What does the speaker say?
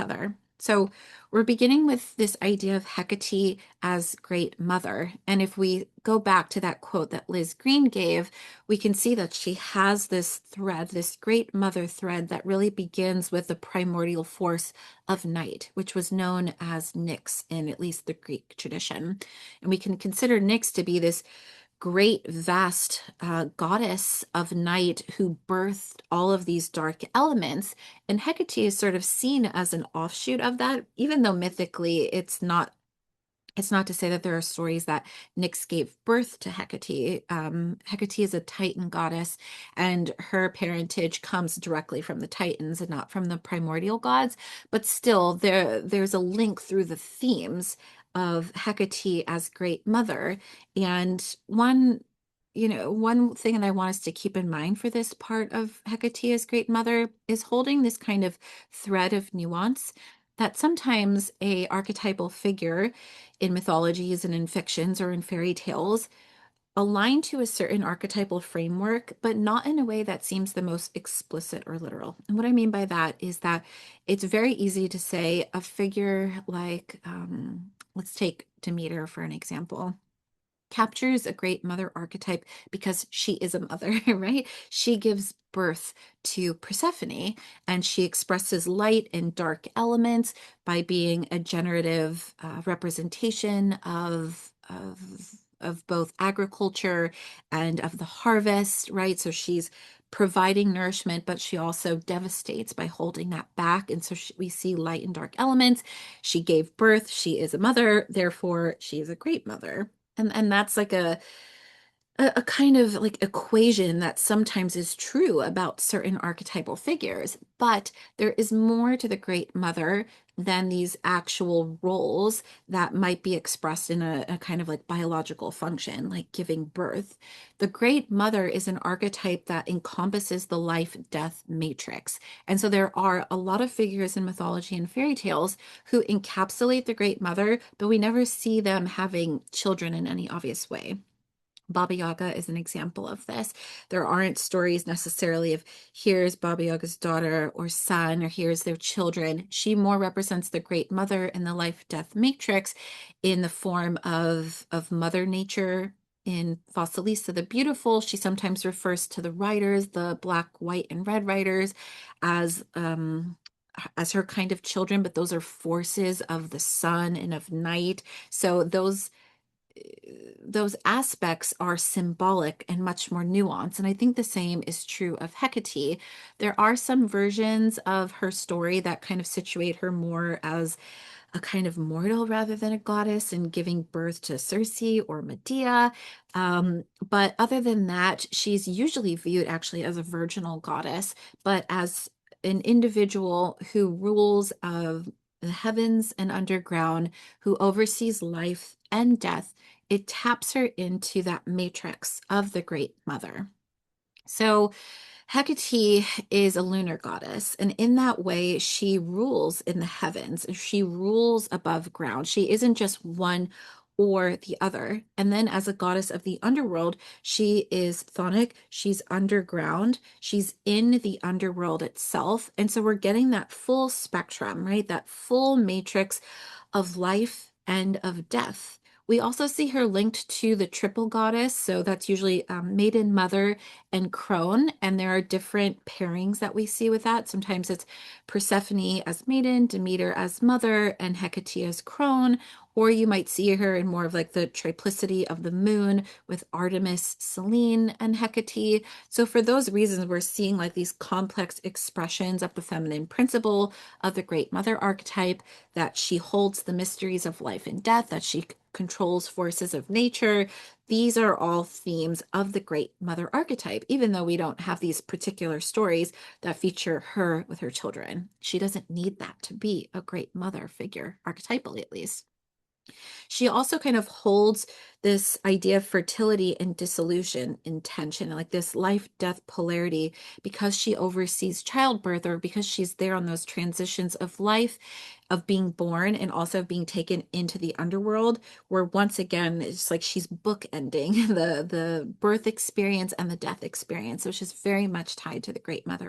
each other. So we're beginning with this idea of Hecate as great mother. And if we go back to that quote that Liz Green gave, we can see that she has this thread, this great mother thread that really begins with the primordial force of night, which was known as Nyx in at least the Greek tradition. And we can consider Nyx to be this great, vast goddess of night who birthed all of these dark elements. And Hecate is sort of seen as an offshoot of that, even though mythically it's not to say that there are stories that Nyx gave birth to Hecate. Hecate is a Titan goddess, and her parentage comes directly from the Titans and not from the primordial gods. But still, there's a link through the themes of Hecate as great mother. And one thing that I want us to keep in mind for this part of Hecate as great mother is holding this kind of thread of nuance that sometimes a archetypal figure in mythologies and in fictions or in fairy tales align to a certain archetypal framework, but not in a way that seems the most explicit or literal. And what I mean by that is that it's very easy to say a figure like, let's take Demeter for an example, captures a great mother archetype because she is a mother, right? She gives birth to Persephone, and she expresses light and dark elements by being a generative representation of both agriculture and of the harvest, right? So she's providing nourishment, but she also devastates by holding that back. And so we see light and dark elements. She gave birth. She is a mother. Therefore, she is a great mother. And that's like a kind of like equation that sometimes is true about certain archetypal figures, but there is more to the great mother than these actual roles that might be expressed in a kind of like biological function, like giving birth. The great mother is an archetype that encompasses the life-death matrix. And so there are a lot of figures in mythology and fairy tales who encapsulate the great mother, but we never see them having children in any obvious way. Baba Yaga is an example of this. There aren't stories necessarily of here's Baba Yaga's daughter or son, or here's their children. She more represents the great mother in the life-death matrix in the form of Mother Nature. In Fossilisa the Beautiful, she sometimes refers to the riders, the black, white, and red riders, as as her kind of children, but those are forces of the sun and of night. So those aspects are symbolic and much more nuanced. And I think the same is true of Hecate. There are some versions of her story that kind of situate her more as a kind of mortal rather than a goddess and giving birth to Circe or Medea. But other than that, she's usually viewed actually as a virginal goddess, but as an individual who rules of the heavens and underground, who oversees life and death. It taps her into that matrix of the Great Mother. So Hecate is a lunar goddess, and in that way, she rules in the heavens. She rules above ground. She isn't just one or the other. And then, as a goddess of the underworld, she is chthonic. She's underground. She's in the underworld itself. And so we're getting that full spectrum, right? That full matrix of life and of death. We also see her linked to the triple goddess. So that's usually maiden, mother, and crone. And there are different pairings that we see with that. Sometimes it's Persephone as maiden, Demeter as mother, and Hecate as crone. Or you might see her in more of like the triplicity of the moon with Artemis, Selene, and Hecate. So for those reasons, we're seeing like these complex expressions of the feminine principle of the Great Mother archetype, that she holds the mysteries of life and death, that she controls forces of nature. These are all themes of the Great Mother archetype, even though we don't have these particular stories that feature her with her children. She doesn't need that to be a great mother figure, archetypally at least. She also kind of holds this idea of fertility and dissolution in tension, like this life-death polarity, because she oversees childbirth, or because she's there on those transitions of life, of being born and also being taken into the underworld, where once again, it's like she's bookending the birth experience and the death experience. So she's very much tied to the Great Mother